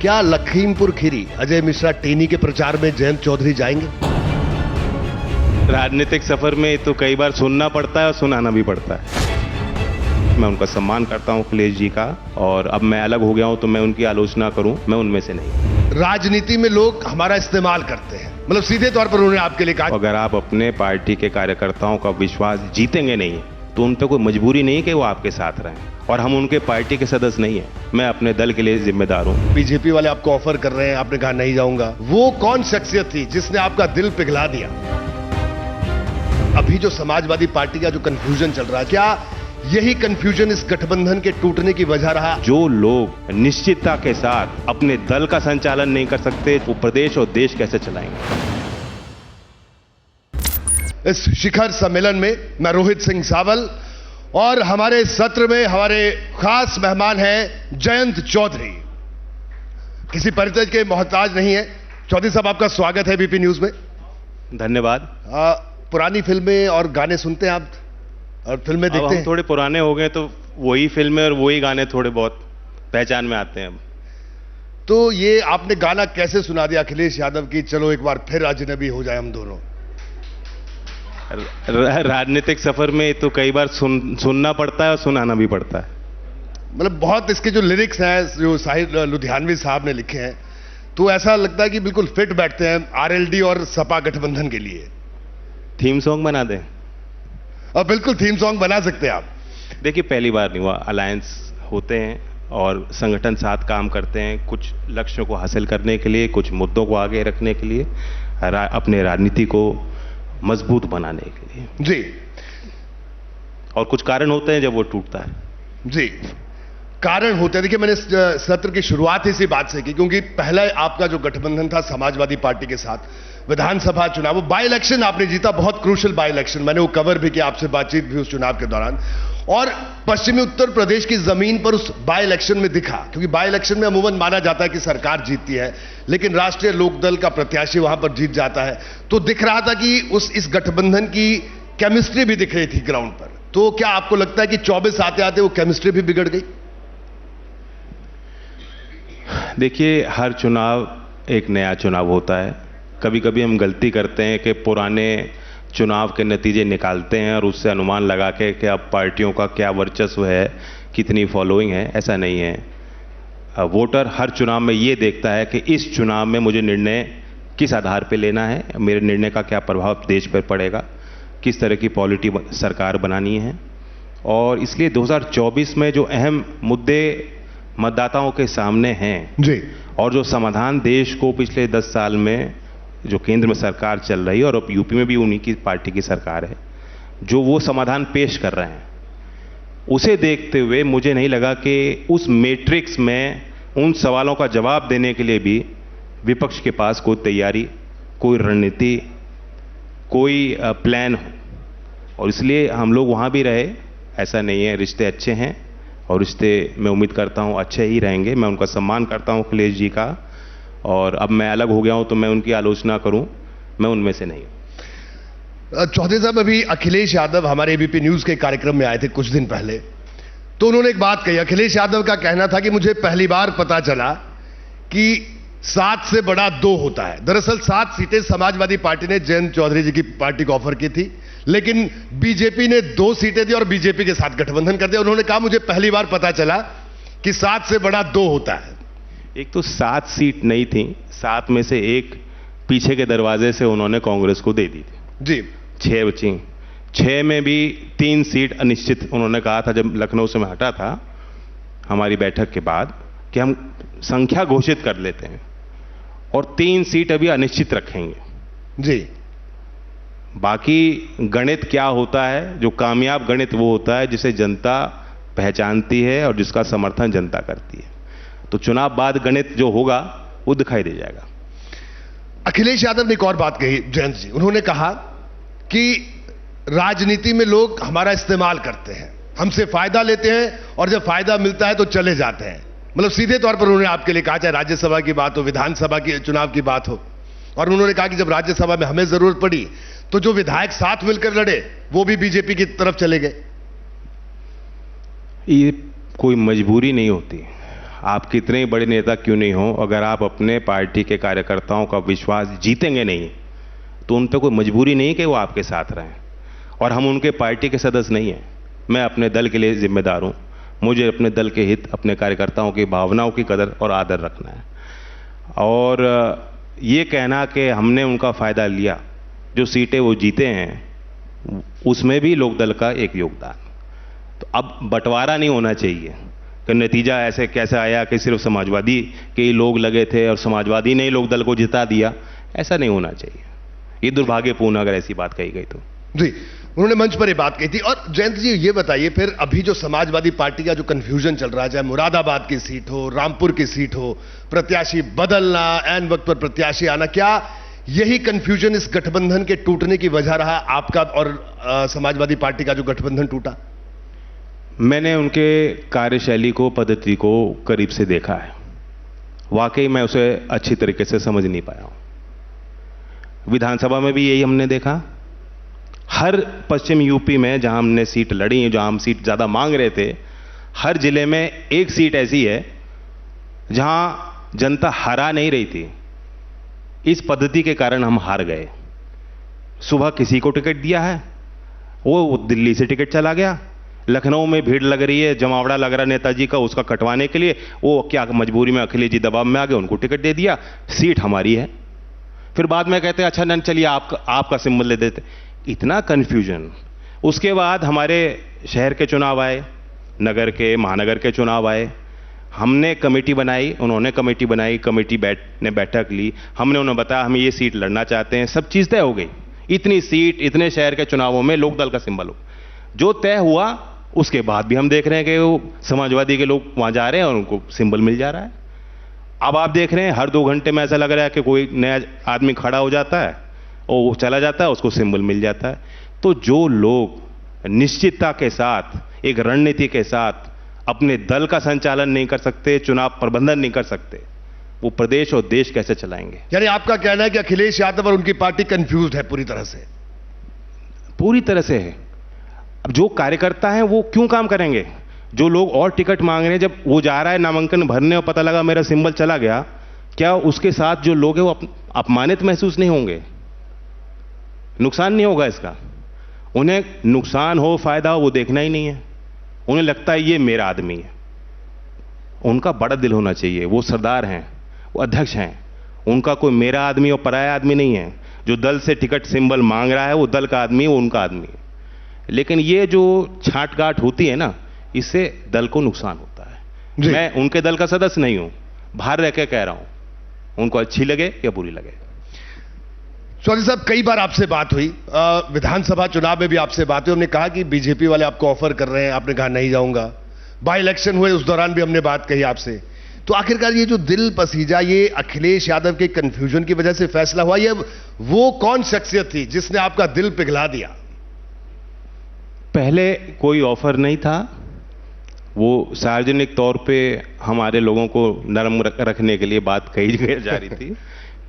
क्या लखीमपुर खीरी अजय मिश्रा टेनी के प्रचार में जयंत चौधरी जाएंगे? राजनीतिक सफर में तो कई बार सुनना पड़ता है और सुनाना भी पड़ता है। मैं उनका सम्मान करता हूं अखिलेश जी का, और अब मैं अलग हो गया हूं तो मैं उनकी आलोचना करूं, मैं उनमें से नहीं। राजनीति में लोग हमारा इस्तेमाल करते हैं, मतलब सीधे तौर पर उन्होंने आपके लिए कहा। अगर आप अपने पार्टी के कार्यकर्ताओं का विश्वास जीतेंगे नहीं तो उन पर कोई मजबूरी नहीं कि वो आपके साथ रहें, और हम उनके पार्टी के सदस्य नहीं हैं। मैं अपने दल के लिए जिम्मेदार हूं। बीजेपी वाले आपको ऑफर कर रहे हैं, आपने कहा नहीं जाऊंगा। वो कौन शख्सियत थी जिसने आपका दिल पिघला दिया? अभी जो समाजवादी पार्टी का जो कंफ्यूजन चल रहा है, क्या यही कंफ्यूजन इस गठबंधन के टूटने की वजह रहा? जो लोग निश्चितता के साथ अपने दल का संचालन नहीं कर सकते, वो प्रदेश और देश कैसे चलाएंगे? इस शिखर सम्मेलन में मैं रोहित सिंह सावल, और हमारे सत्र में हमारे खास मेहमान हैं जयंत चौधरी। किसी परिचय के मोहताज नहीं है। चौधरी साहब, आपका स्वागत है बीपी न्यूज में। धन्यवाद। पुरानी फिल्में और गाने सुनते हैं आप, और फिल्में देखते हैं? थोड़े पुराने हो गए तो वही फिल्में और वही गाने थोड़े बहुत पहचान में आते हैं अब। तो ये आपने गाना कैसे सुना दिया अखिलेश यादव की, चलो एक बार फिर अजनबी हो जाए हम दोनों? राजनीतिक सफर में तो कई बार सुनना पड़ता है और सुनाना भी पड़ता है। मतलब बहुत इसके जो लिरिक्स हैं जो साहिर लुधियानवी साहब ने लिखे हैं, तो ऐसा लगता है कि बिल्कुल फिट बैठते हैं आरएलडी और सपा गठबंधन के लिए। थीम सॉन्ग बना दें? और बिल्कुल थीम सॉन्ग बना सकते हैं आप। देखिए, पहली बार नहीं हुआ, अलायंस होते हैं और संगठन साथ काम करते हैं, कुछ लक्ष्यों को हासिल करने के लिए, कुछ मुद्दों को आगे रखने के लिए, अपने राजनीति को मजबूत बनाने के लिए जी। और कुछ कारण होते हैं जब वो टूटता है। जी, कारण होते हैं। देखिए, मैंने सत्र की शुरुआत इसी बात से की, क्योंकि पहला आपका जो गठबंधन था समाजवादी पार्टी के साथ, विधानसभा चुनाव, वो बाई इलेक्शन आपने जीता, बहुत क्रूशल बाई इलेक्शन। मैंने वो कवर भी किया, आपसे बातचीत भी उस चुनाव के दौरान, और पश्चिमी उत्तर प्रदेश की जमीन पर उस बाई इलेक्शन में दिखा, क्योंकि बाई इलेक्शन में अमूमन माना जाता है कि सरकार जीतती है, लेकिन राष्ट्रीय लोकदल का प्रत्याशी वहां पर जीत जाता है। तो दिख रहा था कि इस गठबंधन की केमिस्ट्री भी दिख रही थी ग्राउंड पर। तो क्या आपको लगता है कि 24 आते आते वो केमिस्ट्री भी बिगड़ गई? देखिए, हर चुनाव एक नया चुनाव होता है। कभी कभी हम गलती करते हैं कि पुराने चुनाव के नतीजे निकालते हैं और उससे अनुमान लगा के कि अब पार्टियों का क्या वर्चस्व है, कितनी फॉलोइंग है। ऐसा नहीं है। वोटर हर चुनाव में ये देखता है कि इस चुनाव में मुझे निर्णय किस आधार पर लेना है, मेरे निर्णय का क्या प्रभाव देश पर पड़ेगा, किस तरह की पॉलिटी सरकार बनानी है। और इसलिए 2024 में जो अहम मुद्दे मतदाताओं के सामने हैं जी, और जो समाधान देश को पिछले 10 साल में जो केंद्र में सरकार चल रही है और अब यूपी में भी उन्हीं की पार्टी की सरकार है, जो वो समाधान पेश कर रहे हैं, उसे देखते हुए मुझे नहीं लगा कि उस मैट्रिक्स में उन सवालों का जवाब देने के लिए भी विपक्ष के पास कोई तैयारी, कोई रणनीति, कोई प्लान हो। और इसलिए हम लोग वहाँ भी रहे। ऐसा नहीं है, रिश्ते अच्छे हैं और रिश्ते मैं उम्मीद करता हूँ अच्छे ही रहेंगे। मैं उनका सम्मान करता हूँ अखिलेश जी का, और अब मैं अलग हो गया हूं तो मैं उनकी आलोचना करूं, मैं उनमें से नहीं। चौधरी साहब, अभी अखिलेश यादव हमारे एबीपी न्यूज के कार्यक्रम में आए थे कुछ दिन पहले, तो उन्होंने एक बात कही। अखिलेश यादव का कहना था कि मुझे पहली बार पता चला कि 7 से बड़ा 2 होता है। दरअसल 7 सीटें समाजवादी पार्टी ने जयंत चौधरी जी की पार्टी को ऑफर की थी, लेकिन बीजेपी ने 2 सीटें दी और बीजेपी के साथ गठबंधन कर दिया। उन्होंने कहा मुझे पहली बार पता चला कि 7 से बड़ा 2 होता है। एक तो 7 सीट नहीं थी, 7 में से एक पीछे के दरवाजे से उन्होंने कांग्रेस को दे दी थी जी। 6 बची। 6 में भी 3 सीट अनिश्चित। उन्होंने कहा था जब लखनऊ से मैं हटा था हमारी बैठक के बाद कि हम संख्या घोषित कर लेते हैं और 3 सीट अभी अनिश्चित रखेंगे जी। बाकी गणित क्या होता है, जो कामयाब गणित वो होता है जिसे जनता पहचानती है और जिसका समर्थन जनता करती है। तो चुनाव बाद गणित जो होगा वो दिखाई दे जाएगा। अखिलेश यादव ने एक और बात कही जयंत जी, उन्होंने कहा कि राजनीति में लोग हमारा इस्तेमाल करते हैं, हमसे फायदा लेते हैं और जब फायदा मिलता है तो चले जाते हैं। मतलब सीधे तौर पर उन्होंने आपके लिए कहा, चाहे राज्यसभा की बात हो, विधानसभा के चुनाव की बात हो। और उन्होंने कहा कि जब राज्यसभा में हमें जरूरत पड़ी तो जो विधायक साथ मिलकर लड़े वो भी बीजेपी की तरफ चले गए। ये कोई मजबूरी नहीं होती। आप कितने ही बड़े नेता क्यों नहीं हो, अगर आप अपने पार्टी के कार्यकर्ताओं का विश्वास जीतेंगे नहीं तो उन पर कोई मजबूरी नहीं कि वो आपके साथ रहें। और हम उनके पार्टी के सदस्य नहीं हैं। मैं अपने दल के लिए जिम्मेदार हूं। मुझे अपने दल के हित, अपने कार्यकर्ताओं की भावनाओं की कदर और आदर रखना है। और ये कहना कि हमने उनका फायदा लिया, जो सीटें वो जीते हैं उसमें भी लोकदल का एक योगदान। तो अब बंटवारा नहीं होना चाहिए कि नतीजा ऐसे कैसे आया कि सिर्फ समाजवादी के ही लोग लगे थे और समाजवादी ने ही लोकदल को जिता दिया। ऐसा नहीं होना चाहिए। ये दुर्भाग्यपूर्ण अगर ऐसी बात कही गई तो। जी, उन्होंने मंच पर ये बात कही थी। और जयंत जी ये बताइए, फिर अभी जो समाजवादी पार्टी का जो कंफ्यूजन चल रहा है, चाहे मुरादाबाद की सीट हो, रामपुर की सीट हो, प्रत्याशी बदलना, ऐन वक्त पर प्रत्याशी आना, क्या यही कंफ्यूजन इस गठबंधन के टूटने की वजह रहा आपका और समाजवादी पार्टी का जो गठबंधन टूटा? मैंने उनके कार्यशैली को, पद्धति को करीब से देखा है। वाकई मैं उसे अच्छी तरीके से समझ नहीं पाया हूं। विधानसभा में भी यही हमने देखा। हर पश्चिम यूपी में जहां हमने सीट लड़ी, जहां हम सीट ज्यादा मांग रहे थे, हर जिले में एक सीट ऐसी है जहां जनता हरा नहीं रही थी। इस पद्धति के कारण हम हार गए। सुबह किसी को टिकट दिया है, वो दिल्ली से टिकट चला गया। लखनऊ में भीड़ लग रही है, जमावड़ा लग रहा नेताजी का, उसका कटवाने के लिए वो क्या मजबूरी में अखिलेश जी दबाव में आ गए, उनको टिकट दे दिया, सीट हमारी है। फिर बाद में कहते हैं अच्छा नहीं चलिए आपका सिंबल दे देते। इतना कंफ्यूजन। उसके बाद हमारे शहर के चुनाव आए, नगर के, महानगर के चुनाव आए। हमने कमेटी बनाई, उन्होंने कमेटी बनाई, कमेटी ने बैठक ली, हमने उन्हें बताया हम ये सीट लड़ना चाहते हैं, सब चीज तय हो गई। इतनी सीट इतने शहर के चुनावों में लोकदल का सिंबल हो, जो तय हुआ उसके बाद भी हम देख रहे हैं कि वो समाजवादी के लोग वहां जा रहे हैं और उनको सिंबल मिल जा रहा है। अब आप देख रहे हैं हर 2 घंटे में ऐसा लग रहा है कि कोई नया आदमी खड़ा हो जाता है और वो चला जाता है, उसको सिंबल मिल जाता है। तो जो लोग निश्चितता के साथ, एक रणनीति के साथ अपने दल का संचालन नहीं कर सकते, चुनाव प्रबंधन नहीं कर सकते, वो प्रदेश और देश कैसे चलाएंगे? यानी आपका कहना है कि अखिलेश यादव और उनकी पार्टी कंफ्यूज्ड है पूरी तरह से? पूरी तरह से है। अब जो कार्यकर्ता हैं वो क्यों काम करेंगे? जो लोग और टिकट मांग रहे हैं, जब वो जा रहा है नामांकन भरने और पता लगा मेरा सिंबल चला गया, क्या उसके साथ जो लोग हैं वो अपमानित महसूस नहीं होंगे? नुकसान नहीं होगा इसका? उन्हें नुकसान हो फायदा हो वो देखना ही नहीं है। उन्हें लगता है ये मेरा आदमी है। उनका बड़ा दिल होना चाहिए। वो सरदार हैं, वो अध्यक्ष हैं, उनका कोई मेरा आदमी और पराया आदमी नहीं है। जो दल से टिकट सिंबल मांग रहा है वो दल का आदमी है, वो उनका आदमी है। लेकिन ये जो छांटगांठ होती है ना, इससे दल को नुकसान होता है। मैं उनके दल का सदस्य नहीं हूं, बाहर रह के कह रहा हूं, उनको अच्छी लगे या बुरी लगे। चौधरी साहब, कई बार आपसे बात हुई, विधानसभा चुनाव में भी आपसे बात हुई। हमने कहा कि बीजेपी वाले आपको ऑफर कर रहे हैं, आपने कहा नहीं जाऊंगा। बाई इलेक्शन हुए उस दौरान भी हमने बात कही आपसे। तो आखिरकार ये जो दिल पसीजा, ये अखिलेश यादव के कंफ्यूजन की वजह से फैसला हुआ, ये वो कौन शख्सियत थी जिसने आपका दिल पिघला दिया? पहले कोई ऑफर नहीं था। वो सार्वजनिक तौर पे हमारे लोगों को नरम रखने के लिए बात कही जा रही थी।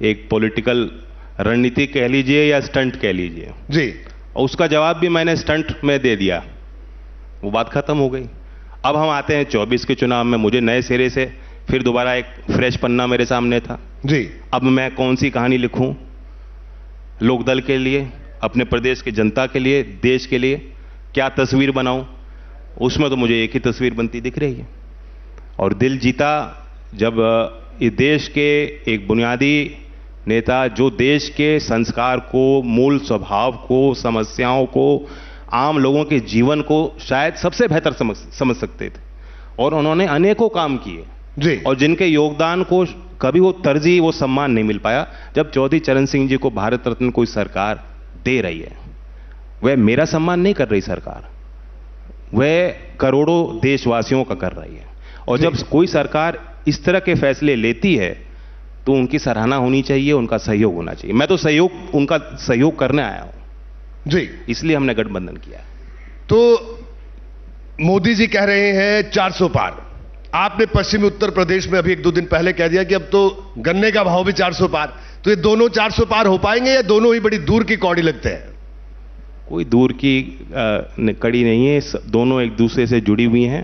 एक पॉलिटिकल रणनीति कह लीजिए या स्टंट कह लीजिए जी, और उसका जवाब भी मैंने स्टंट में दे दिया। वो बात खत्म हो गई। अब हम आते हैं 24 के चुनाव में। मुझे नए सिरे से फिर दोबारा एक फ्रेश पन्ना मेरे सामने था जी। अब मैं कौन सी कहानी लिखूं लोकदल के लिए, अपने प्रदेश की जनता के लिए, देश के लिए, क्या तस्वीर बनाऊं? उसमें तो मुझे एक ही तस्वीर बनती दिख रही है। और दिल जीता जब इस देश के एक बुनियादी नेता, जो देश के संस्कार को, मूल स्वभाव को, समस्याओं को, आम लोगों के जीवन को शायद सबसे बेहतर समझ सकते थे, और उन्होंने अनेकों काम किए जी, और जिनके योगदान को कभी वो तरजीह, वो सम्मान नहीं मिल पाया। जब चौधरी चरण सिंह जी को भारत रत्न कोई सरकार दे रही है, वह मेरा सम्मान नहीं कर रही सरकार, वह करोड़ों देशवासियों का कर रही है। और जब कोई सरकार इस तरह के फैसले लेती है तो उनकी सराहना होनी चाहिए, उनका सहयोग होना चाहिए। मैं तो उनका सहयोग करने आया हूं जी, इसलिए हमने गठबंधन किया। तो मोदी जी कह रहे हैं 400 पार। आपने पश्चिमी उत्तर प्रदेश में अभी 1-2 दिन पहले कह दिया कि अब तो गन्ने का भाव भी 400 पार। तो ये दोनों 400 पार हो पाएंगे या दोनों ही बड़ी दूर की कौड़ी लगते हैं? कोई दूर की कड़ी नहीं है, दोनों एक दूसरे से जुड़ी हुई हैं।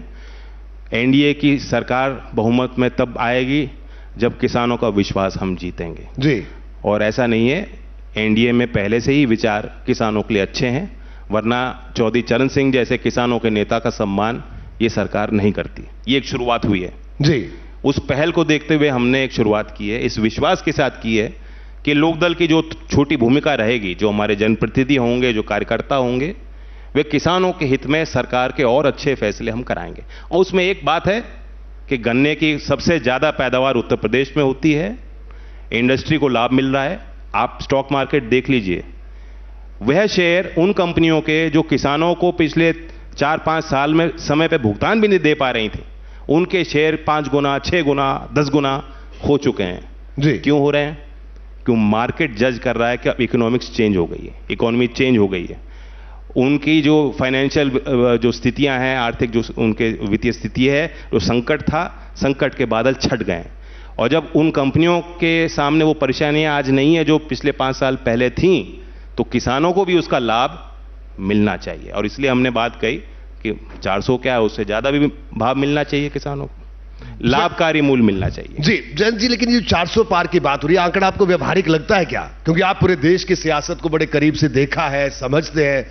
एनडीए की सरकार बहुमत में तब आएगी जब किसानों का विश्वास हम जीतेंगे जी। और ऐसा नहीं है, एनडीए में पहले से ही विचार किसानों के लिए अच्छे हैं, वरना चौधरी चरण सिंह जैसे किसानों के नेता का सम्मान ये सरकार नहीं करती। ये एक शुरुआत हुई है जी। उस पहल को देखते हुए हमने एक शुरुआत की है, इस विश्वास के साथ की है कि लोकदल की जो छोटी भूमिका रहेगी, जो हमारे जनप्रतिनिधि होंगे, जो कार्यकर्ता होंगे, वे किसानों के हित में सरकार के और अच्छे फैसले हम कराएंगे। और उसमें एक बात है कि गन्ने की सबसे ज्यादा पैदावार उत्तर प्रदेश में होती है, इंडस्ट्री को लाभ मिल रहा है। आप स्टॉक मार्केट देख लीजिए, वह शेयर उन कंपनियों के जो किसानों को पिछले 4-5 साल में समय पे भुगतान भी नहीं दे पा रही थी, उनके शेयर 5 गुना, 6 गुना, 10 गुना हो चुके हैं जी। क्यों हो रहे हैं? क्यों? मार्केट जज कर रहा है कि अब इकोनॉमिक्स चेंज हो गई है, इकोनॉमी चेंज हो गई है, उनकी जो फाइनेंशियल जो स्थितियां हैं, आर्थिक जो उनके वित्तीय स्थिति है, जो संकट था, संकट के बादल छट गए। और जब उन कंपनियों के सामने वो परेशानियां आज नहीं है जो पिछले 5 साल पहले थीं, तो किसानों को भी उसका लाभ मिलना चाहिए। और इसलिए हमने बात कही कि 400 क्या है, उससे ज्यादा भी भाव मिलना चाहिए किसानों को, लाभकारी मूल्य मिलना चाहिए। जी जयंत जी, लेकिन ये 400 पार की बात हो रही है, आंकड़ा आपको व्यवहारिक लगता है क्या? क्योंकि आप पूरे देश की सियासत को बड़े करीब से देखा है, समझते हैं।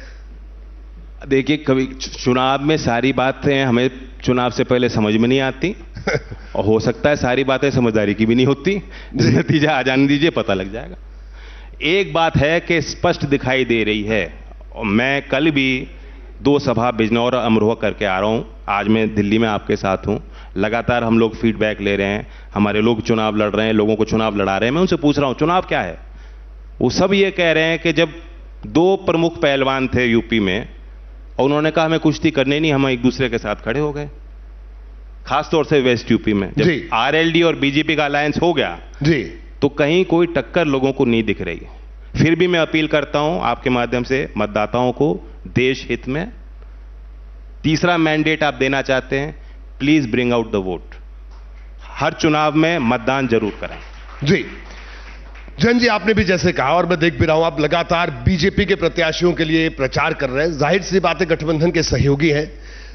देखिए, कभी चुनाव में सारी बातें हमें चुनाव से पहले समझ में नहीं आती और हो सकता है सारी बातें समझदारी की भी नहीं होती। नतीजा आ जाने दीजिए, पता लग जाएगा। एक बात है कि स्पष्ट दिखाई दे रही है, और मैं कल भी 2 सभा बिजनौर और अमरोहा करके आ रहा हूं, आज मैं दिल्ली में आपके साथ हूं। लगातार हम लोग फीडबैक ले रहे हैं, हमारे लोग चुनाव लड़ रहे हैं, लोगों को चुनाव लड़ा रहे हैं। मैं उनसे पूछ रहा हूं चुनाव क्या है? वो सब ये कह रहे हैं कि जब 2 प्रमुख पहलवान थे यूपी में और उन्होंने कहा हमें कुश्ती करनी नहीं, हम एक दूसरे के साथ खड़े हो गए। खासतौर से वेस्ट यूपी में जब आरएलडी और बीजेपी का अलायंस हो गया जी, तो कहीं कोई टक्कर लोगों को नहीं दिख रही। फिर भी मैं अपील करता हूं आपके माध्यम से मतदाताओं को, देश हित में तीसरा मैंडेट आप देना चाहते हैं, please bring out the vote. हर चुनाव में मतदान जरूर करें। जी जयंत जी, आपने भी जैसे कहा और मैं देख भी रहा हूं, आप लगातार बीजेपी के प्रत्याशियों के लिए प्रचार कर रहे हैं। जाहिर सी बात है गठबंधन के सहयोगी हैं,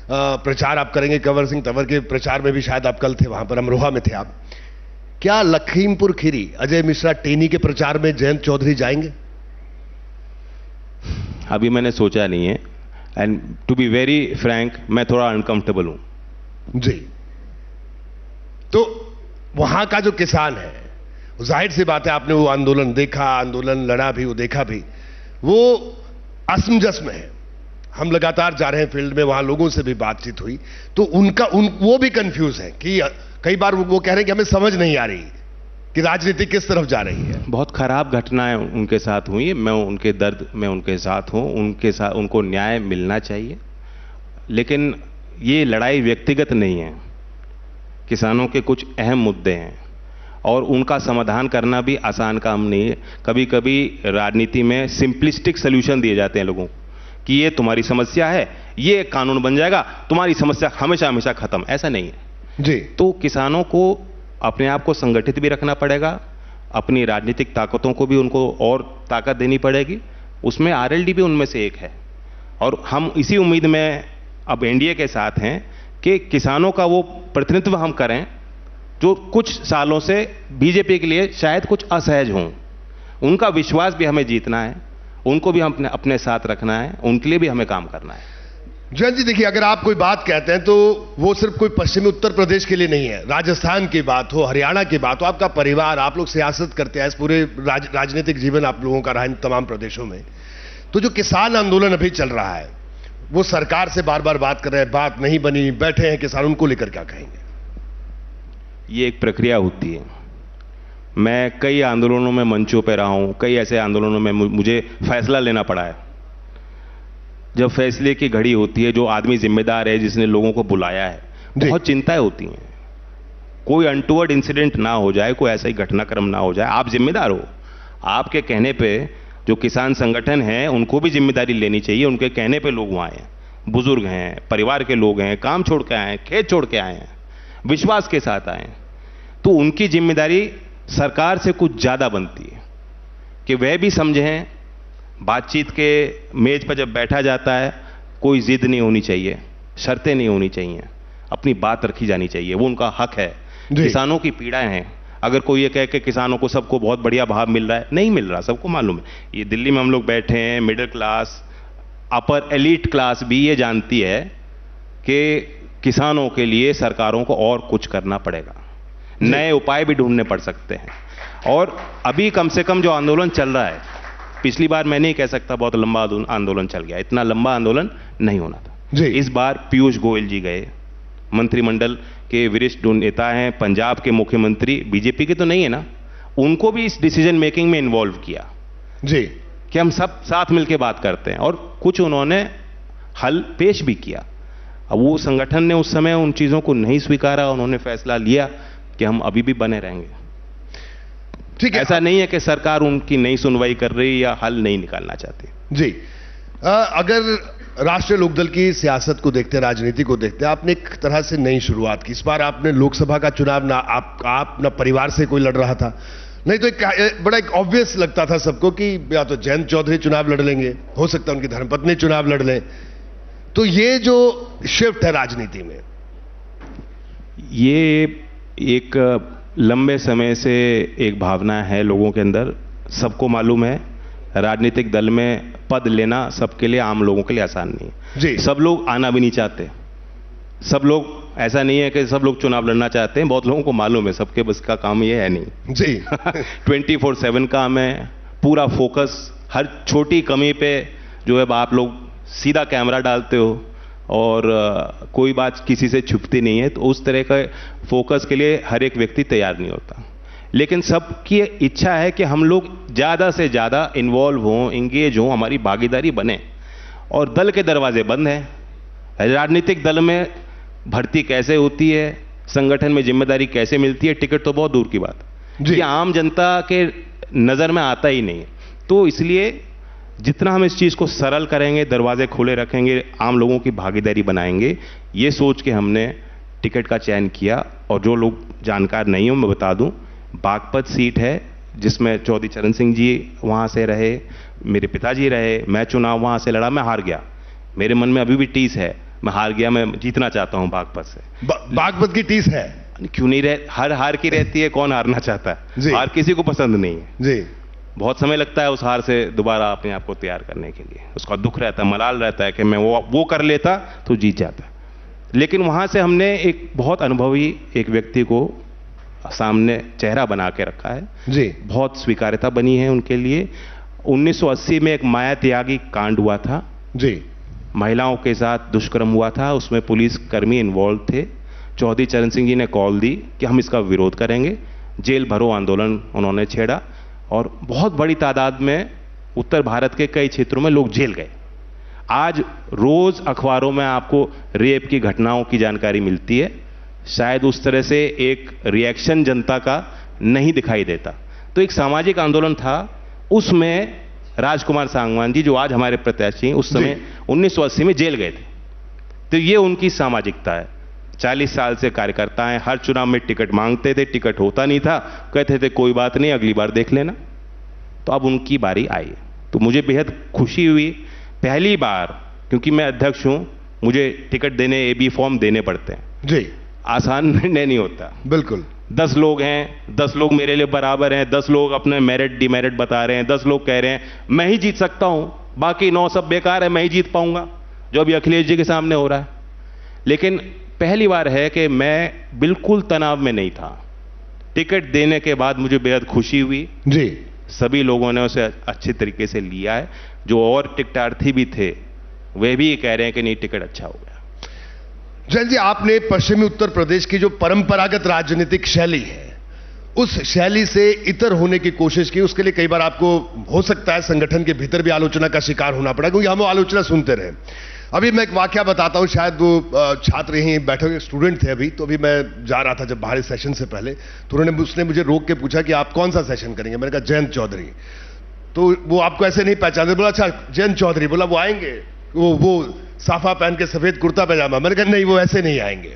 प्रचार आप करेंगे। कंवर सिंह तंवर के प्रचार में भी शायद आप कल थे, वहां पर अमरोहा में थे आप। क्या लखीमपुर खीरी अजय मिश्रा टेनी के प्रचार में जयंत चौधरी जाएंगे? अभी मैंने सोचा नहीं है, and to be very frank मैं थोड़ा अनकंफर्टेबल हूं। जी, तो वहां का जो किसान है, जाहिर सी बात है आपने वो आंदोलन देखा, आंदोलन लड़ा भी, वो देखा भी, वो असमंजस में है। हम लगातार जा रहे हैं फील्ड में, वहां लोगों से भी बातचीत हुई, तो वो भी कंफ्यूज है कि कई बार वो कह रहे हैं कि हमें समझ नहीं आ रही कि राजनीति किस तरफ जा रही है। बहुत खराब घटनाएं उनके साथ हुई, मैं उनके दर्द में उनके साथ हूं, उनके साथ उनको न्याय मिलना चाहिए। लेकिन ये लड़ाई व्यक्तिगत नहीं है, किसानों के कुछ अहम मुद्दे हैं और उनका समाधान करना भी आसान काम नहीं है। कभी कभी राजनीति में सिंपलिस्टिक सॉल्यूशन दिए जाते हैं लोगों को कि ये तुम्हारी समस्या है, ये कानून बन जाएगा, तुम्हारी समस्या हमेशा हमेशा खत्म। ऐसा नहीं है जी। तो किसानों को अपने आप को संगठित भी रखना पड़ेगा, अपनी राजनीतिक ताकतों को भी उनको और ताकत देनी पड़ेगी। उसमें आरएलडी भी उनमें से एक है और हम इसी उम्मीद में अब एनडीए के साथ हैं कि किसानों का वो प्रतिनिधित्व हम करें जो कुछ सालों से बीजेपी के लिए शायद कुछ असहज हों। उनका विश्वास भी हमें जीतना है, उनको भी हम अपने साथ रखना है, उनके लिए भी हमें काम करना है। जयंत जी देखिए, अगर आप कोई बात कहते हैं तो वो सिर्फ कोई पश्चिमी उत्तर प्रदेश के लिए नहीं है, राजस्थान की बात हो, हरियाणा की बात हो, आपका परिवार, आप लोग सियासत करते हैं, इस पूरे राजनीतिक जीवन आप लोगों का रहा इन तमाम प्रदेशों में। तो जो किसान आंदोलन अभी चल रहा है, वो सरकार से बार बार बात कर रहे हैं, बात नहीं बनी, बैठे हैं किसान, उनको लेकर क्या कहेंगे? ये एक प्रक्रिया होती है। मैं कई आंदोलनों में मंचों पर रहा हूं, कई ऐसे आंदोलनों में मुझे फैसला लेना पड़ा है। जब फैसले की घड़ी होती है, जो आदमी जिम्मेदार है, जिसने लोगों को बुलाया है, बहुत चिंताएं होती हैं। कोई अनटूवर्ड इंसिडेंट ना हो जाए, कोई ऐसा ही घटनाक्रम ना हो जाए, आप जिम्मेदार हो। आपके कहने पे जो किसान संगठन हैं उनको भी जिम्मेदारी लेनी चाहिए। उनके कहने पे लोग वहां आए, बुजुर्ग हैं, परिवार के लोग हैं, काम छोड़ के आए हैं, खेत छोड़ के आए हैं, विश्वास के साथ आए हैं, तो उनकी जिम्मेदारी सरकार से कुछ ज्यादा बनती है कि वह भी समझें। बातचीत के मेज पर जब बैठा जाता है, कोई जिद नहीं होनी चाहिए, शर्तें नहीं होनी चाहिए। अपनी बात रखी जानी चाहिए, वो उनका हक है। किसानों की पीड़ाएं हैं। अगर कोई ये कहे कि किसानों को सबको बहुत बढ़िया भाव मिल रहा है, नहीं मिल रहा, सबको मालूम है। ये दिल्ली में हम लोग बैठे हैं, मिडिल क्लास, अपर एलीट क्लास भी ये जानती है कि किसानों के लिए सरकारों को और कुछ करना पड़ेगा, नए उपाय भी ढूंढने पड़ सकते हैं। और अभी कम से कम जो आंदोलन चल रहा है, पिछली बार मैं नहीं कह सकता बहुत लंबा आंदोलन चल गया, इतना लंबा आंदोलन नहीं होना था। इस बार पीयूष गोयल जी गए, मंत्रिमंडल के वरिष्ठ नेता हैं, पंजाब के मुख्यमंत्री, बीजेपी के तो नहीं है ना, उनको भी इस डिसीजन मेकिंग में इन्वॉल्व किया जी, कि हम सब साथ मिलकर बात करते हैं, और कुछ उन्होंने हल पेश भी किया। अब वो संगठन ने उस समय उन चीजों को नहीं स्वीकारा, उन्होंने फैसला लिया कि हम अभी भी बने रहेंगे। ठीक है, ऐसा नहीं है कि सरकार उनकी नहीं सुनवाई कर रही या हल नहीं निकालना चाहती। जी, अगर राष्ट्रीय लोकदल की सियासत को देखते हैं, राजनीति को देखते हैं, आपने एक तरह से नई शुरुआत की। इस बार आपने लोकसभा का चुनाव ना आप ना परिवार से कोई लड़ रहा था, नहीं तो एक बड़ा एक ऑब्वियस लगता था सबको कि या तो जयंत चौधरी चुनाव लड़ लेंगे, हो सकता है उनकी धर्मपत्नी चुनाव लड़ लें। तो ये जो शिफ्ट है राजनीति में, ये एक लंबे समय से एक भावना है लोगों के अंदर। सबको मालूम है राजनीतिक दल में पद लेना सबके लिए, आम लोगों के लिए आसान नहीं है जी। सब लोग आना भी नहीं चाहते, सब लोग, ऐसा नहीं है कि सब लोग चुनाव लड़ना चाहते हैं, बहुत लोगों को मालूम है सबके बस का काम ये है नहीं जी 24/7 काम है, पूरा फोकस हर छोटी कमी पे जो है आप लोग सीधा कैमरा डालते हो, और कोई बात किसी से छुपती नहीं है, तो उस तरह का फोकस के लिए हर एक व्यक्ति तैयार नहीं होता। लेकिन सबकी इच्छा है कि हम लोग ज़्यादा से ज़्यादा इन्वॉल्व हों, इंगेज हों, हमारी भागीदारी बने। और दल के दरवाजे बंद हैं। राजनीतिक दल में भर्ती कैसे होती है, संगठन में जिम्मेदारी कैसे मिलती है, टिकट तो बहुत दूर की बात है, ये आम जनता के नज़र में आता ही नहीं है। तो इसलिए जितना हम इस चीज़ को सरल करेंगे, दरवाजे खुले रखेंगे, आम लोगों की भागीदारी बनाएंगे, ये सोच के हमने टिकट का चयन किया। और जो लोग जानकार नहीं हो मैं बता दूं, बागपत सीट है जिसमें चौधरी चरण सिंह जी वहाँ से रहे, मेरे पिताजी रहे, मैं चुनाव वहाँ से लड़ा, मैं हार गया। मेरे मन में अभी भी टीस है, मैं हार गया, मैं जीतना चाहता हूँ बागपत से। बागपत की टीस है? क्यों नहीं रहे, हर हार की रहती है, कौन हारना चाहता है, हार किसी को पसंद नहीं है जी। बहुत समय लगता है उस हार से दोबारा अपने आप को तैयार करने के लिए, उसका दुख रहता है, मलाल रहता है कि मैं वो कर लेता तो जीत जाता। लेकिन वहाँ से हमने एक बहुत अनुभवी एक व्यक्ति को सामने चेहरा बना के रखा है जी, बहुत स्वीकार्यता बनी है उनके लिए। 1980 में एक माया त्यागी कांड हुआ था जी, महिलाओं के साथ दुष्कर्म हुआ था, उसमें पुलिस कर्मी इन्वॉल्व थे। चौधरी चरण सिंह जी ने कॉल दी कि हम इसका विरोध करेंगे, जेल भरो आंदोलन उन्होंने छेड़ा, और बहुत बड़ी तादाद में उत्तर भारत के कई क्षेत्रों में लोग जेल गए। आज रोज अखबारों में आपको रेप की घटनाओं की जानकारी मिलती है, शायद उस तरह से एक रिएक्शन जनता का नहीं दिखाई देता। तो एक सामाजिक आंदोलन था, उसमें राजकुमार सांगवान जी जो आज हमारे प्रत्याशी हैं, उस समय 1980 में जेल गए थे। तो ये उनकी सामाजिकता है। 40 साल से कार्यकर्ता हैं, हर चुनाव में टिकट मांगते थे, टिकट होता नहीं था, कहते थे कोई बात नहीं अगली बार देख लेना। तो अब उनकी बारी आई, तो मुझे बेहद खुशी हुई। पहली बार, क्योंकि मैं अध्यक्ष हूं, मुझे टिकट देने AB फॉर्म देने पड़ते हैं जी, आसान निर्णय नहीं होता। बिल्कुल 10 लोग हैं, 10 लोग मेरे लिए बराबर हैं, 10 लोग अपने मेरिट डिमेरिट बता रहे हैं, 10 लोग कह रहे हैं मैं ही जीत सकता हूं, बाकी 9 सब बेकार है, मैं ही जीत पाऊंगा, जो अभी अखिलेश जी के सामने हो रहा है। लेकिन पहली बार है कि मैं बिल्कुल तनाव में नहीं था। टिकट देने के बाद मुझे बेहद खुशी हुई जी, सभी लोगों ने उसे अच्छे तरीके से लिया है। जो और टिकटार्थी भी थे वे भी कह रहे हैं कि नहीं टिकट अच्छा हो गया। जैन जी, आपने पश्चिमी उत्तर प्रदेश की जो परंपरागत राजनीतिक शैली है उस शैली से इतर होने की कोशिश की। उसके लिए कई बार आपको हो सकता है संगठन के भीतर भी आलोचना का शिकार होना पड़ा, क्योंकि हम वो आलोचना सुनते रहे। अभी मैं एक वाकया बताता हूं, शायद वो छात्र यहीं बैठे हुए स्टूडेंट थे अभी, तो अभी मैं जा रहा था जब बाहरी सेशन से पहले, तो उसने मुझे रोक के पूछा कि आप कौन सा सेशन करेंगे। मैंने कहा जयंत चौधरी। तो वो आपको ऐसे नहीं पहचानते, बोला अच्छा जयंत चौधरी, बोला वो आएंगे, वो साफा पहन के सफेद कुर्ता पैजामा। मैंने कहा नहीं वो ऐसे नहीं आएंगे।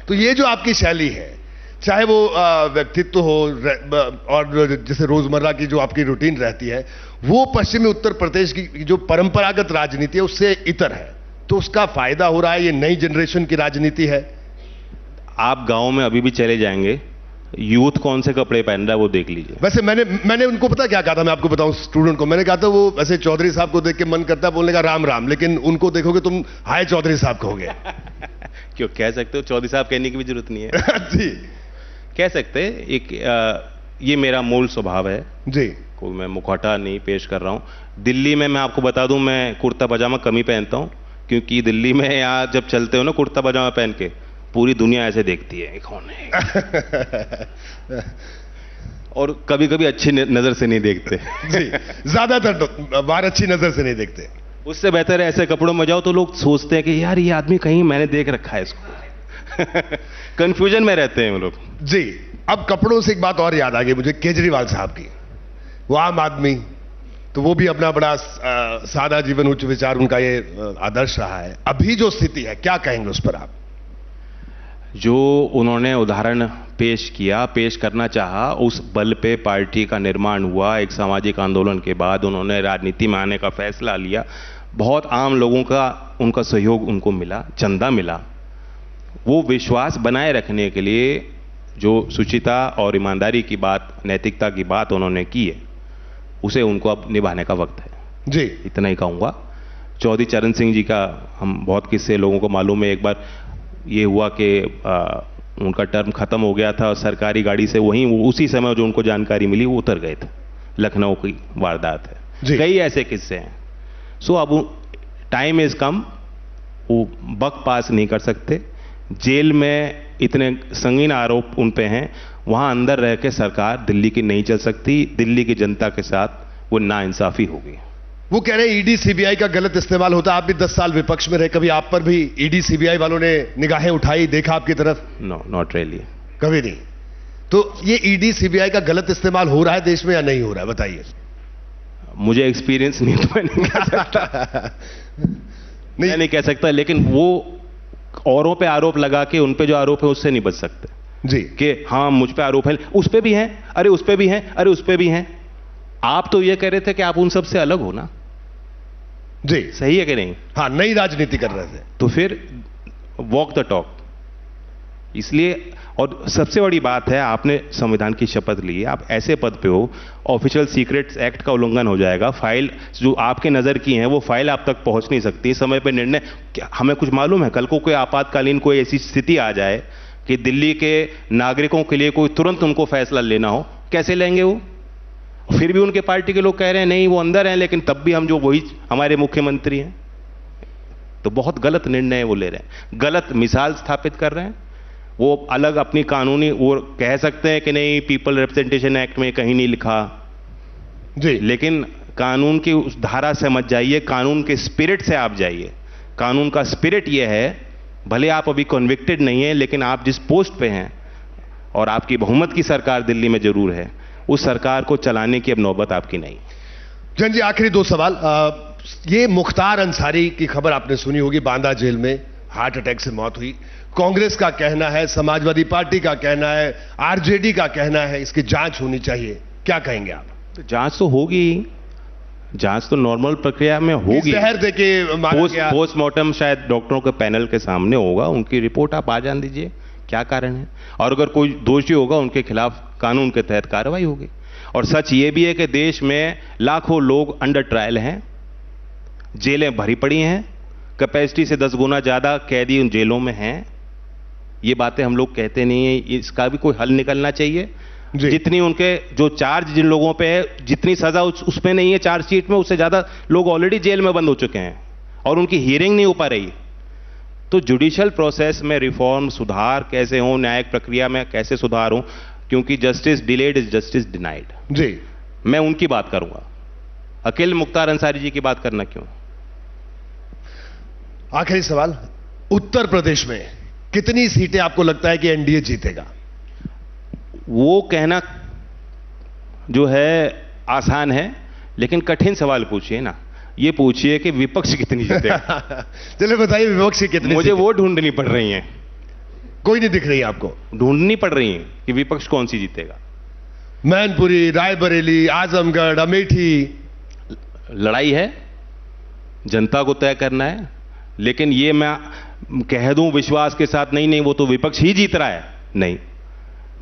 तो ये जो आपकी शैली है, चाहे वो व्यक्तित्व हो और जैसे रोजमर्रा की जो आपकी रूटीन रहती है, वो पश्चिमी उत्तर प्रदेश की जो परंपरागत राजनीति है उससे इतर है, तो उसका फायदा हो रहा है, ये नई जनरेशन की राजनीति है। आप गांव में अभी भी चले जाएंगे, यूथ कौन से कपड़े पहन रहा है वो देख लीजिए। वैसे मैंने उनको पता क्या कहा था, मैं आपको बताऊं, स्टूडेंट को मैंने कहा था, वो वैसे चौधरी साहब को देख के मन करता है बोलने का राम राम, लेकिन उनको देखोगे तुम हाय चौधरी साहब कहोगे। क्यों कह सकते हो, चौधरी साहब कहने की भी जरूरत नहीं है। जी कह सकते हैं। ये मेरा मूल स्वभाव है जी, कोई मैं मुखौटा नहीं पेश कर रहा हूं। दिल्ली में मैं आपको बता दूं, मैं कुर्ता पजामा कम ही पहनता हूं, क्योंकि दिल्ली में यहाँ जब चलते हो ना कुर्ता पजामा पहन के, पूरी दुनिया ऐसे देखती है कौन है। और कभी कभी अच्छी नजर से नहीं देखते। जी, ज्यादातर बार अच्छी नजर से नहीं देखते। उससे बेहतर है ऐसे कपड़ों में जाओ तो लोग सोचते हैं कि यार ये आदमी कहीं मैंने देख रखा है इसको। कंफ्यूजन में रहते हैं वो लोग। जी, अब कपड़ों से एक बात और याद आ गई मुझे, केजरीवाल साहब की। वो आम आदमी, तो वो भी अपना बड़ा सादा जीवन, उच्च विचार, उनका ये आदर्श रहा है। अभी जो स्थिति है, क्या कहेंगे उस पर आप? जो उन्होंने उदाहरण पेश करना चाहा, उस बल पे पार्टी का निर्माण हुआ। एक सामाजिक आंदोलन के बाद उन्होंने राजनीति में आने का फैसला लिया। बहुत आम लोगों का उनका सहयोग उनको मिला, चंदा मिला। वो विश्वास बनाए रखने के लिए जो शुचिता और ईमानदारी की बात, नैतिकता की बात उन्होंने की है, उसे उनको अब निभाने का वक्त है। जी, इतना ही कहूँगा। चौधरी चरण सिंह जी का हम बहुत किस्से लोगों को मालूम है। एक बार ये हुआ कि उनका टर्म खत्म हो गया था और सरकारी गाड़ी से उसी समय जो उनको जानकारी मिली वो उतर गए थे। लखनऊ की वारदात है। कई ऐसे किस्से हैं। सो अब टाइम इज कम, वो बक पास नहीं कर सकते। जेल में इतने संगीन आरोप उन पे हैं, वहां अंदर रह के सरकार दिल्ली की नहीं चल सकती। दिल्ली की जनता के साथ वो नाइंसाफी होगी। वो कह रहे हैं ईडी सीबीआई का गलत इस्तेमाल होता है। आप भी 10 साल विपक्ष में रहे, कभी आप पर भी ईडी सीबीआई वालों ने निगाहें उठाई, देखा आपकी तरफ? नो, नॉट रियली, कभी नहीं। तो ये ईडी सीबीआई का गलत इस्तेमाल हो रहा है देश में या नहीं हो रहा है, बताइए। मुझे एक्सपीरियंस नहीं, तो मैं नहीं कह सकता। मैं नहीं कह सकता, लेकिन वो औरों पे आरोप लगा के उन पे जो आरोप है उससे नहीं बच सकते जी, कि हाँ मुझ पे आरोप है, उस पे भी हैं, अरे उस पे भी हैं, अरे उस पे भी हैं। आप तो ये कह रहे थे कि आप उन सब से अलग हो ना। जी, सही है कि नहीं? हाँ, नई राजनीति कर रहे थे। तो फिर वॉक द टॉक। इसलिए, और सबसे बड़ी बात है, आपने संविधान की शपथ ली है, आप ऐसे पद पे हो, ऑफिशियल सीक्रेट्स एक्ट का उल्लंघन हो जाएगा। फाइल जो आपके नजर की है वो फाइल आप तक पहुंच नहीं सकती। समय पे निर्णय, हमें कुछ मालूम है, कल को कोई आपातकालीन कोई ऐसी स्थिति आ जाए कि दिल्ली के नागरिकों के लिए कोई तुरंत उनको फैसला लेना हो, कैसे लेंगे वो? फिर भी उनके पार्टी के लोग कह रहे हैं नहीं वो अंदर हैं, लेकिन तब भी हम जो वही हमारे मुख्यमंत्री हैं। तो बहुत गलत निर्णय वो ले रहे हैं, गलत मिसाल स्थापित कर रहे हैं। वो अलग अपनी कानूनी, वो कह सकते हैं कि नहीं पीपल रिप्रेजेंटेशन एक्ट में कहीं नहीं लिखा जी, लेकिन कानून की उस धारा से मत जाइए, कानून के स्पिरिट से आप जाइए। कानून का स्पिरिट ये है, भले आप अभी कन्विक्टेड नहीं है, लेकिन आप जिस पोस्ट पे हैं और आपकी बहुमत की सरकार दिल्ली में जरूर है, उस सरकार को चलाने की अब नौबत आपकी नहीं। जन जी, आखिरी 2 सवाल। ये मुख्तार अंसारी की खबर आपने सुनी होगी, बांदा जेल में हार्ट अटैक से मौत हुई। कांग्रेस का कहना है, समाजवादी पार्टी का कहना है, आरजेडी का कहना है इसकी जांच होनी चाहिए, क्या कहेंगे आप? तो जांच तो होगी, जांच तो नॉर्मल प्रक्रिया में होगी। जहर देके मारा गया। पोस्टमार्टम शायद डॉक्टरों के पैनल के सामने होगा, उनकी रिपोर्ट आप आ जान दीजिए क्या कारण है, और अगर कोई दोषी होगा उनके खिलाफ कानून के तहत कार्रवाई होगी। और सच ये भी है कि देश में लाखों लोग अंडर ट्रायल हैं, जेलें भरी पड़ी हैं, कैपेसिटी से 10 गुना ज्यादा कैदी उन जेलों में हैं। ये बातें हम लोग कहते नहीं है, इसका भी कोई हल निकलना चाहिए। जितनी उनके जो चार्ज जिन लोगों पे है, जितनी सजा उसमें नहीं है चार्जशीट में, उससे ज्यादा लोग ऑलरेडी जेल में बंद हो चुके हैं और उनकी हियरिंग नहीं हो पा रही। तो जुडिशियल प्रोसेस में रिफॉर्म, सुधार कैसे हो, न्यायिक प्रक्रिया में कैसे सुधार हो, क्योंकि justice delayed is justice denied. जी, मैं उनकी बात करूंगा, अकेले मुख्तार अंसारी जी की बात करना क्यों। आखिरी सवाल, उत्तर प्रदेश में कितनी सीटें आपको लगता है कि एनडीए जीतेगा? वो कहना जो है आसान है, लेकिन कठिन सवाल पूछिए ना। ये पूछिए कि विपक्ष कितनी जीतेगा। चलिए बताइए, विपक्ष कितनी? मुझे वो ढूंढनी पड़ रही हैं। कोई नहीं दिख रही आपको? ढूंढनी पड़ रही है कि विपक्ष कौन सी जीतेगा। मैनपुरी, रायबरेली, आजमगढ़, अमेठी। लड़ाई है, जनता को तय करना है। लेकिन ये कह दूं विश्वास के साथ नहीं नहीं वो तो विपक्ष ही जीत रहा है, नहीं,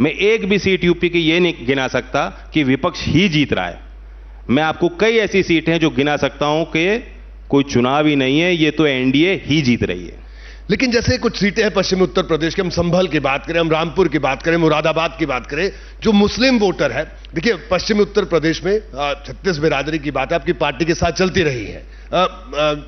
मैं एक भी सीट यूपी की ये नहीं गिना सकता कि विपक्ष ही जीत रहा है। मैं आपको कई ऐसी सीटें हैं जो गिना सकता हूं कि कोई चुनाव ही नहीं है, ये तो एनडीए ही जीत रही है। लेकिन जैसे कुछ सीटें हैं पश्चिमी उत्तर प्रदेश के, हम संभल की बात करें, हम रामपुर की बात करें, मुरादाबाद की बात करें, जो मुस्लिम वोटर है, देखिए पश्चिमी उत्तर प्रदेश में 36 बिरादरी की बात है, आपकी पार्टी के साथ चलती रही है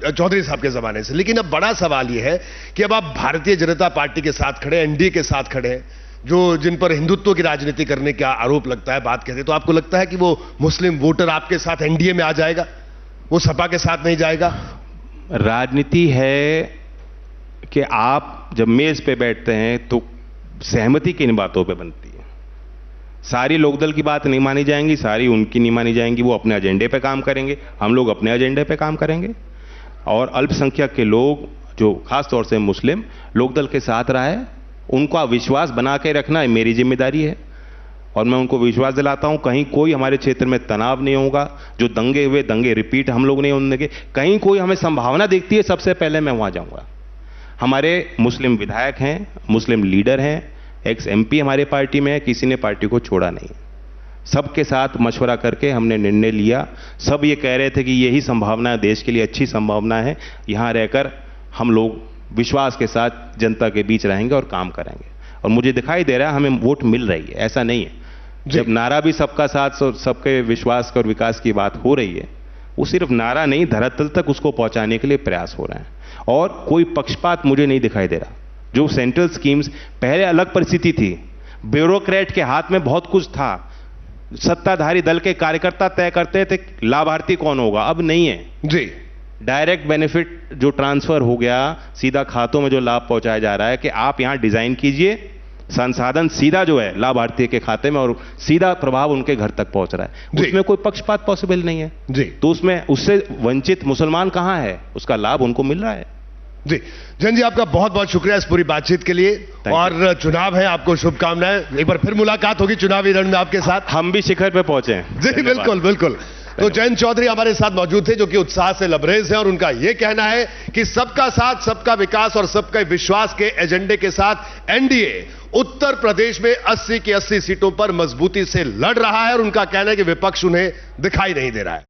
चौधरी साहब के जमाने से। लेकिन अब बड़ा सवाल यह है कि अब आप भारतीय जनता पार्टी के साथ खड़े, एनडीए के साथ खड़े हैं, जो जिन पर हिंदुत्व की राजनीति करने का आरोप लगता है, बात कहते हैं, तो आपको लगता है कि वो मुस्लिम वोटर आपके साथ एनडीए में आ जाएगा, वो सपा के साथ नहीं जाएगा? राजनीति है कि आप जब मेज पे बैठते हैं तो सहमति किन बातों पे बनती है। सारी लोकदल की बात नहीं मानी जाएंगी, सारी उनकी नहीं मानी जाएंगी, वो अपने एजेंडे पे काम करेंगे, हम लोग अपने एजेंडे पे काम करेंगे। और अल्पसंख्यक के लोग जो खास तौर से मुस्लिम लोकदल के साथ रहा है, उनका विश्वास बना के रखना मेरी जिम्मेदारी है और मैं उनको विश्वास दिलाता हूं कहीं कोई हमारे क्षेत्र में तनाव नहीं होगा, जो दंगे हुए दंगे रिपीट हम लोग नहीं होने देंगे। कहीं कोई हमें संभावना दिखती है सबसे पहले मैं वहां जाऊंगा। हमारे मुस्लिम विधायक हैं, मुस्लिम लीडर हैं, एक्स एमपी हमारे पार्टी में है, किसी ने पार्टी को छोड़ा नहीं, सबके साथ मशवरा करके हमने निर्णय लिया। सब ये कह रहे थे कि यही संभावना है, देश के लिए अच्छी संभावना है, यहां रहकर हम लोग विश्वास के साथ जनता के बीच रहेंगे और काम करेंगे। और मुझे दिखाई दे रहा है हमें वोट मिल रही है, ऐसा नहीं है। जब नारा भी सबका साथ और सबके विश्वास और विकास की बात हो रही है, वो सिर्फ नारा नहीं, धरातल तक उसको पहुंचाने के लिए प्रयास हो रहे हैं। और कोई पक्षपात मुझे नहीं दिखाई दे रहा। जो सेंट्रल स्कीम्स पहले अलग परिस्थिति थी, ब्यूरोक्रेट के हाथ में बहुत कुछ था, सत्ताधारी दल के कार्यकर्ता तय करते थे लाभार्थी कौन होगा, अब नहीं है जी। डायरेक्ट बेनिफिट जो ट्रांसफर हो गया, सीधा खातों में जो लाभ पहुंचाया जा रहा है कि आप यहां डिजाइन कीजिए, संसाधन सीधा जो है लाभार्थी के खाते में और सीधा प्रभाव उनके घर तक पहुंच रहा है। उसमें कोई पक्षपात पॉसिबल नहीं है जी। तो उसमें उससे वंचित मुसलमान कहां है, उसका लाभ उनको मिल रहा है जी। जैन जी आपका बहुत बहुत शुक्रिया इस पूरी बातचीत के लिए और चुनाव है, आपको शुभकामनाएं। एक बार फिर मुलाकात होगी चुनावी रण में आपके साथ। हम भी शिखर पे पहुंचे जी बिल्कुल बिल्कुल। तो जयंत चौधरी हमारे साथ मौजूद थे जो कि उत्साह से लबरेज हैं और उनका यह कहना है कि सबका साथ, सबका विकास और सबका विश्वास के एजेंडे के साथ एनडीए उत्तर प्रदेश में 80 की 80 सीटों पर मजबूती से लड़ रहा है और उनका कहना है कि विपक्ष उन्हें दिखाई नहीं दे रहा है।